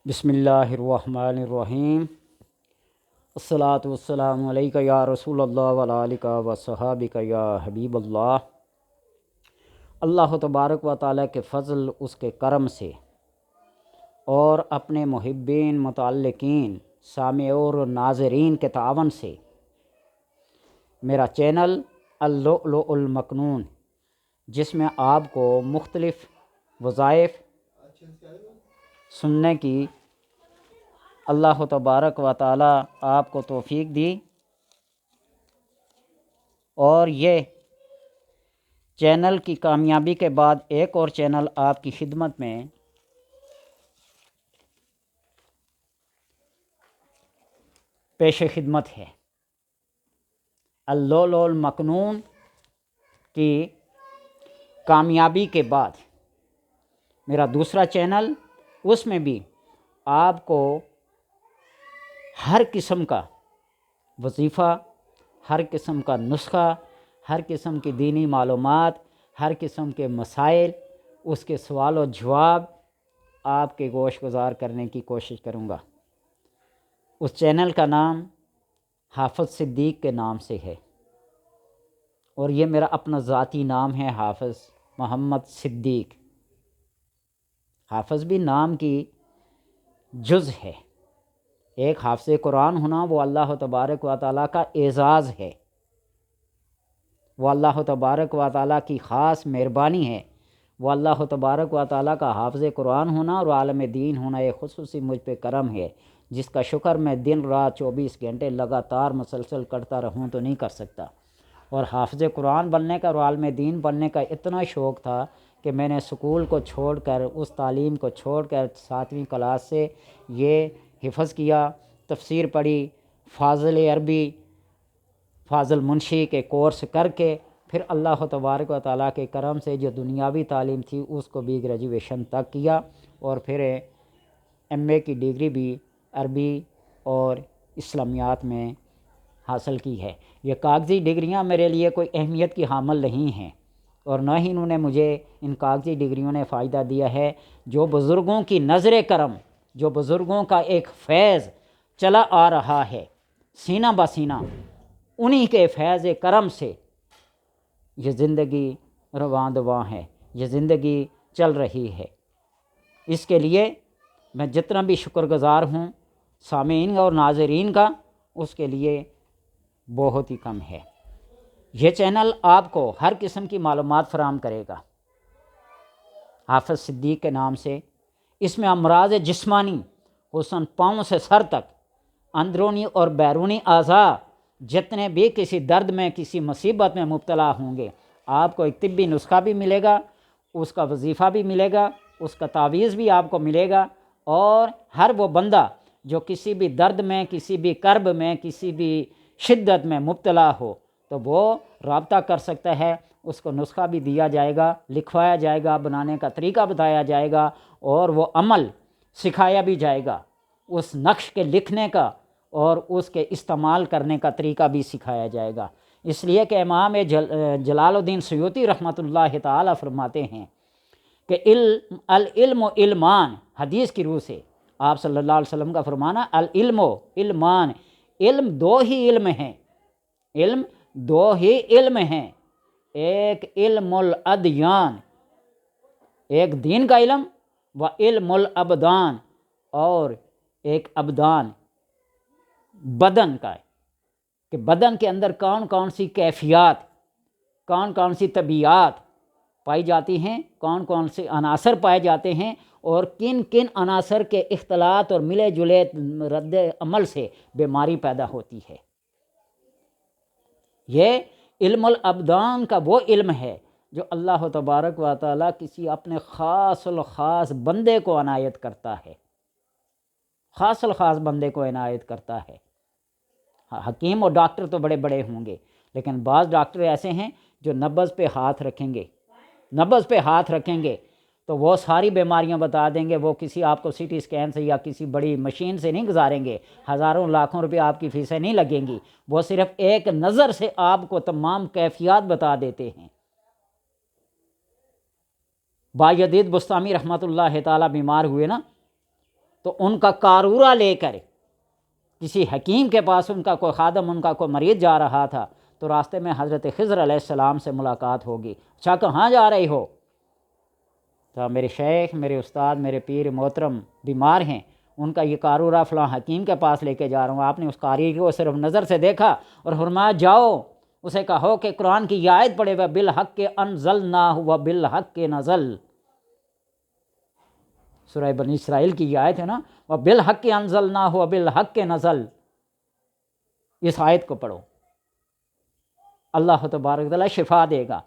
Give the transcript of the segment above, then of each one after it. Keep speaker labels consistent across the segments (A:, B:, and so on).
A: بسم اللہ الرحمن الرحیم۔ الصلاۃ والسلام علیکہ یا رسول اللہ وعلی آلکہ وصحابکہ یا حبیب اللہ۔ اللہ تبارک و تعالیٰ کے فضل، اس کے کرم سے اور اپنے محبین، متعلقین، سامعین اور ناظرین کے تعاون سے میرا چینل اللؤلؤ المکنون، جس میں آپ کو مختلف وظائف سننے کی اللہ تبارک و تعالیٰ آپ کو توفیق دی، اور یہ چینل کی کامیابی کے بعد ایک اور چینل آپ کی خدمت میں پیش خدمت ہے۔ اللؤلؤ المکنون کی کامیابی کے بعد میرا دوسرا چینل، اس میں بھی آپ کو ہر قسم کا وظیفہ، ہر قسم کا نسخہ، ہر قسم کی دینی معلومات، ہر قسم کے مسائل، اس کے سوال و جواب آپ کے گوش گزار کرنے کی کوشش کروں گا۔ اس چینل کا نام حافظ صدیق کے نام سے ہے، اور یہ میرا اپنا ذاتی نام ہے، حافظ محمد صدیق۔ حافظ بھی نام کی جز ہے۔ ایک حافظ قرآن ہونا وہ اللہ تبارک و تعالیٰ کا اعزاز ہے، وہ اللہ تبارک و تعالیٰ کی خاص مہربانی ہے۔ وہ اللہ تبارک و تعالیٰ کا حافظ قرآن ہونا اور عالم دین ہونا ایک خصوصی مجھ پہ کرم ہے، جس کا شکر میں دن رات 24 گھنٹے لگاتار مسلسل کرتا رہوں تو نہیں کر سکتا۔ اور حافظ قرآن بننے کا اور عالم دین بننے کا اتنا شوق تھا کہ میں نے سکول کو چھوڑ کر، اس تعلیم کو چھوڑ کر 7ویں کلاس سے یہ حفظ کیا، تفسیر پڑھی، فاضل عربی، فاضل منشی کے کورس کر کے پھر اللہ تبارک و تعالیٰ کے کرم سے جو دنیاوی تعلیم تھی اس کو بھی گریجویشن تک کیا، اور پھر ایم اے کی ڈگری بھی عربی اور اسلامیات میں حاصل کی ہے۔ یہ کاغذی ڈگریاں میرے لیے کوئی اہمیت کی حامل نہیں ہیں، اور نہ ہی انہوں نے مجھے ان کاغذی ڈگریوں نے فائدہ دیا ہے۔ جو بزرگوں کی نظر کرم، جو بزرگوں کا ایک فیض چلا آ رہا ہے سینہ بہ سینہ، انہی کے فیض کرم سے یہ زندگی رواں دواں ہے، یہ زندگی چل رہی ہے۔ اس کے لیے میں جتنا بھی شکر گزار ہوں سامعین اور ناظرین کا، اس کے لیے بہت ہی کم ہے۔ یہ چینل آپ کو ہر قسم کی معلومات فراہم کرے گا حافظ صدیق کے نام سے۔ اس میں امراض جسمانی حسن پاؤں سے سر تک، اندرونی اور بیرونی اعضاء جتنے بھی کسی درد میں، کسی مصیبت میں مبتلا ہوں گے، آپ کو ایک طبی نسخہ بھی ملے گا، اس کا وظیفہ بھی ملے گا، اس کا تعویذ بھی آپ کو ملے گا، اور ہر وہ بندہ جو کسی بھی درد میں، کسی بھی کرب میں، کسی بھی شدت میں مبتلا ہو تو وہ رابطہ کر سکتا ہے۔ اس کو نسخہ بھی دیا جائے گا، لکھوایا جائے گا، بنانے کا طریقہ بتایا جائے گا، اور وہ عمل سکھایا بھی جائے گا، اس نقش کے لکھنے کا اور اس کے استعمال کرنے کا طریقہ بھی سکھایا جائے گا۔ اس لیے کہ امام جلال الدین سیوطی رحمۃ اللہ تعالی فرماتے ہیں کہ العلم علمان، حدیث کی روح سے آپ صلی اللہ علیہ وسلم کا فرمانا، العلم علمان، علم دو ہی علم ہیں، علم دو ہی علم ہیں، ایک علم الادیان، ایک دین کا علم، و علم الابدان، اور ایک ابدان بدن کا ہے، کہ بدن کے اندر کون کون سی کیفیات، کون کون سی طبیعات پائی جاتی ہیں، کون کون سے عناصر پائے جاتے ہیں، اور کن کن عناصر کے اختلاط اور ملے جلے رد عمل سے بیماری پیدا ہوتی ہے۔ یہ علم الابدان کا وہ علم ہے جو اللہ تبارک و تعالیٰ کسی اپنے خاص الخاص بندے کو عنایت کرتا ہے، خاص الخاص بندے کو عنایت کرتا ہے۔ حکیم اور ڈاکٹر تو بڑے بڑے ہوں گے، لیکن بعض ڈاکٹر ایسے ہیں جو نبض پہ ہاتھ رکھیں گے، نبض پہ ہاتھ رکھیں گے تو وہ ساری بیماریاں بتا دیں گے۔ وہ کسی آپ کو سی ٹی اسکین سے یا کسی بڑی مشین سے نہیں گزاریں گے، ہزاروں لاکھوں روپے آپ کی فیسیں نہیں لگیں گی، وہ صرف ایک نظر سے آپ کو تمام کیفیات بتا دیتے ہیں۔ بایدید بستامی رحمۃ اللہ تعالیٰ بیمار ہوئے نا، تو ان کا قارورہ لے کر کسی حکیم کے پاس ان کا کوئی خادم، ان کا کوئی مریض جا رہا تھا، تو راستے میں حضرت خضر علیہ السلام سے ملاقات ہوگی. اچھا کہاں جا رہے ہو؟ تو میرے شیخ، میرے استاد، میرے پیر محترم بیمار ہیں، ان کا یہ قارورہ فلاں حکیم کے پاس لے کے جا رہا ہوں. آپ نے اس قاری کو صرف نظر سے دیکھا اور فرمایا جاؤ اسے کہو کہ قرآن کی یہ آیت پڑھے، وَبِالْحَقِّ أَنزَلْنَاهُ وَبِالْحَقِّ نَزَلَ. سورہ بنی اسرائیل کی یہ آیت ہے نا، وَبِالْحَقِّ أَنزَلْنَاهُ وَبِالْحَقِّ نَزَلَ. اس آیت کو پڑھو، اللہ تبارک تعالیٰ شفا دے گا.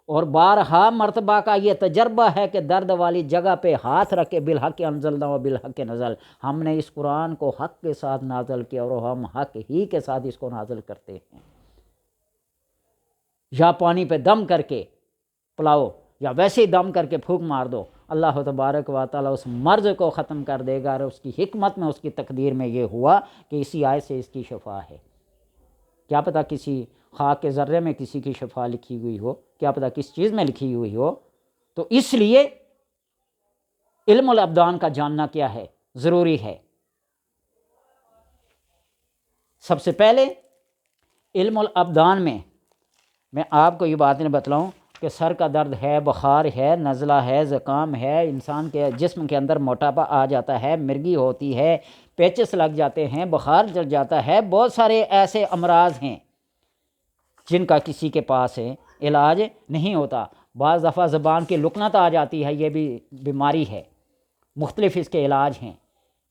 A: اور بارہا مرتبہ کا یہ تجربہ ہے کہ درد والی جگہ پہ ہاتھ رکھ کے بالحق انزلنا و بالحق نزل، ہم نے اس قرآن کو حق کے ساتھ نازل کیا اور ہم حق ہی کے ساتھ اس کو نازل کرتے ہیں. یا پانی پہ دم کر کے پلاؤ یا ویسے ہی دم کر کے پھونک مار دو، اللہ تبارک و تعالیٰ اس مرض کو ختم کر دے گا. اور اس کی حکمت میں، اس کی تقدیر میں یہ ہوا کہ اسی آیت سے اس کی شفا ہے. کیا پتہ کسی خاک کے ذرے میں کسی کی شفا لکھی ہوئی ہو، کیا پتہ کس چیز میں لکھی ہوئی ہو. تو اس لیے علم الابدان کا جاننا کیا ہے، ضروری ہے. سب سے پہلے علم الابدان میں آپ کو یہ باتیں بتلاؤں کہ سر کا درد ہے، بخار ہے، نزلہ ہے، زکام ہے، انسان کے جسم کے اندر موٹاپا آ جاتا ہے، مرگی ہوتی ہے، پیچس لگ جاتے ہیں، بخار چڑھ جاتا ہے، بہت سارے ایسے امراض ہیں جن کا کسی کے پاس علاج نہیں ہوتا. بعض دفعہ زبان کی لکنت آ جاتی ہے، یہ بھی بیماری ہے، مختلف اس کے علاج ہیں.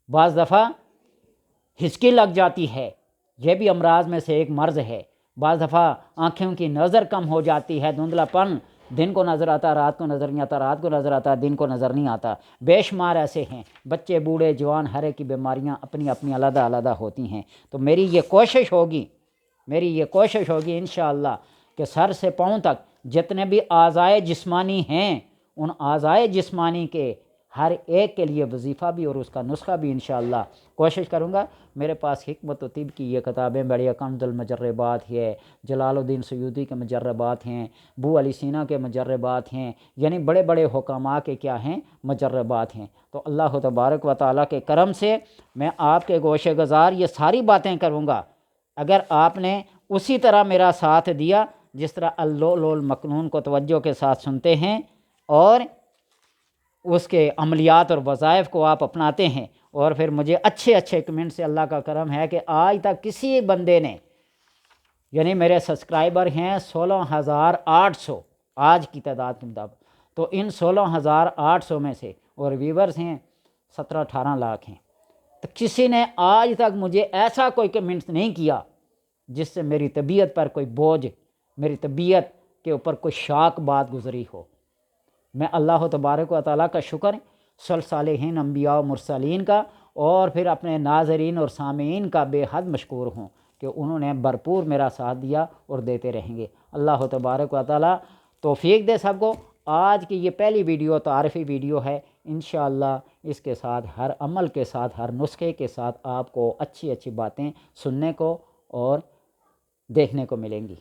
A: بعض دفعہ ہچکی لگ جاتی ہے، یہ بھی امراض میں سے ایک مرض ہے. بعض دفعہ آنکھوں کی نظر کم ہو جاتی ہے، دھندلا پن، دن کو نظر آتا رات کو نظر نہیں آتا، رات کو نظر آتا دن کو نظر نہیں آتا. بے شمار ایسے ہیں، بچے بوڑھے جوان، ہر ایک کی بیماریاں اپنی اپنی علیحدہ علیحدہ ہوتی ہیں. تو میری یہ کوشش ہوگی انشاءاللہ کہ سر سے پاؤں تک جتنے بھی اعضائے جسمانی ہیں، ان اعضائے جسمانی کے ہر ایک کے لیے وظیفہ بھی اور اس کا نسخہ بھی انشاءاللہ کوشش کروں گا. میرے پاس حکمت و طب کی یہ کتابیں بڑی، کنز المجربات ہے، جلال الدین سیوطی کے مجربات ہیں، ابو علی سینا کے مجربات ہیں، یعنی بڑے بڑے حکماء کے کیا ہیں، مجربات ہیں. تو اللہ تبارک و تعالیٰ کے کرم سے میں آپ کے گوشے گزار یہ ساری باتیں کروں گا. اگر آپ نے اسی طرح میرا ساتھ دیا جس طرح اللؤلؤ المکنون کو توجہ کے ساتھ سنتے ہیں اور اس کے عملیات اور وظائف کو آپ اپناتے ہیں، اور پھر مجھے اچھے کمنٹ سے اللہ کا کرم ہے کہ آج تک کسی بندے نے، یعنی میرے سبسکرائبر ہیں 16,800 آج کی تعداد کے مطابق، تو ان 16,800 میں سے اور ویورز ہیں 17-18 لاکھ ہیں، تو کسی نے آج تک مجھے ایسا کوئی کمنٹ نہیں کیا جس سے میری طبیعت پر کوئی بوجھ، میری طبیعت کے اوپر کوئی شاک بات گزری ہو. میں اللہ تبارک و تعالیٰ کا شکر، صالحین انبیاء و مرسلین کا، اور پھر اپنے ناظرین اور سامعین کا بے حد مشکور ہوں کہ انہوں نے بھرپور میرا ساتھ دیا اور دیتے رہیں گے. اللہ تبارک و تعالیٰ توفیق دے سب کو. آج کی یہ پہلی ویڈیو تعارفی ویڈیو ہے، انشاءاللہ اس کے ساتھ ہر عمل کے ساتھ، ہر نسخے کے ساتھ آپ کو اچھی باتیں سننے کو اور دیکھنے کو ملیں گی.